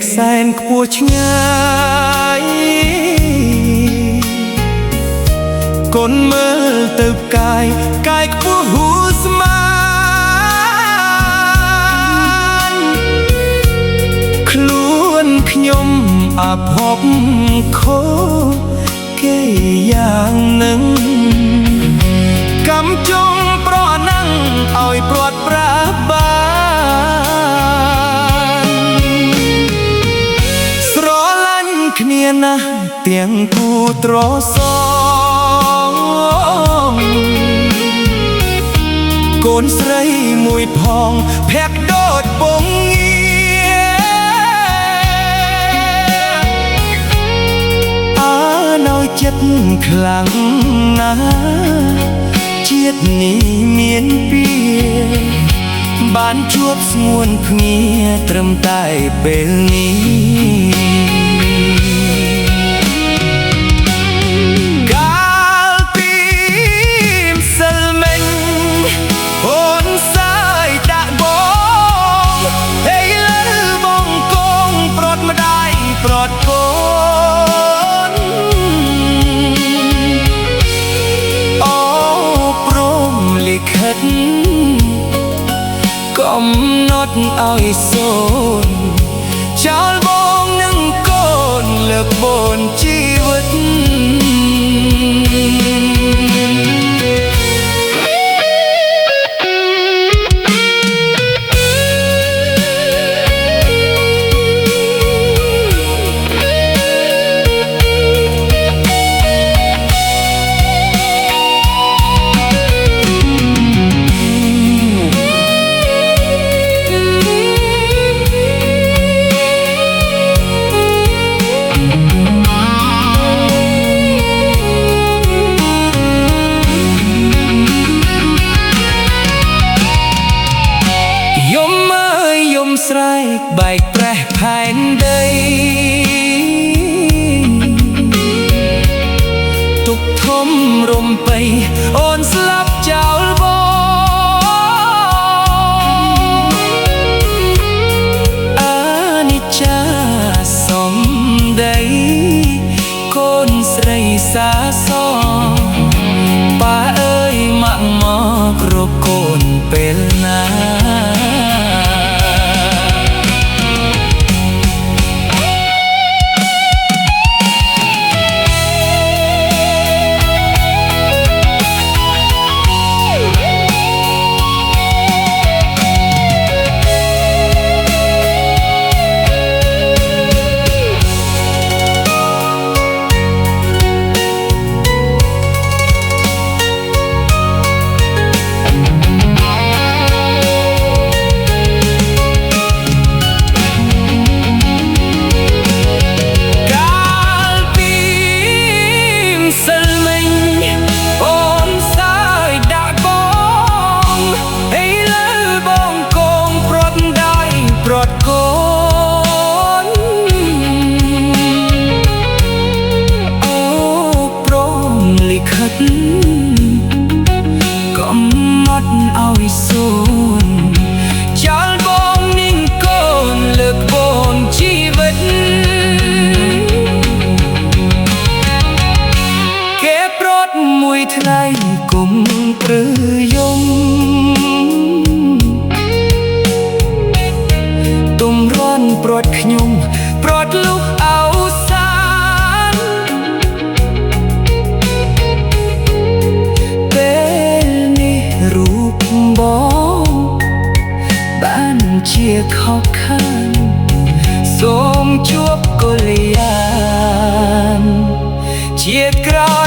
កសែនខ្ពស់ឆ្ងាយ កូនមើលទៅកាយខ្ពស់ហួសស្មានខ្លួនខ្ញុំអាភពខូគេយ៉ាងនឹងកំចុងប្រណាំងឲ្យព្រាត់ប្រាបានស្រឡាញ់គ្នាណាស់ទាំងគូត្រសងកូនស្រីមួយផងភ័ក្រដូចពងនៅចិត្តខ្លាំងណាស់ជាតិនេះមានពីបានជួបស្ងួនភ្ងាត្រឹមតែពេលនេះកាលពីម្សិលមិញអូនសាយដាក់បងហើយលើបងកងប្រត់ម្ដាយប្រត់កូនកំណត់ឲ្យសូនចោលបងនឹងកូនលើកបូនជីវិតស្រែកបែកប្រេះផែនដីទុកធំរំពៃអូនស្លាប់ចោលបងអានិច្ចាសំដីកូនស្រីសាសប៉ាអើយម៉ាក់មករកកូនពេលណាកំណត់ឲ្យសូនចោលបងនឹងកូនលើកបូនជីវិតគេប្រត់មួយថ្ងៃគុំព្រឺយំទុំរាន់ប្រត់ខ្ញុំប្រត់លុះអោសានបងបានជាខកខានសូមជួបកុលយានជាតិក្រោ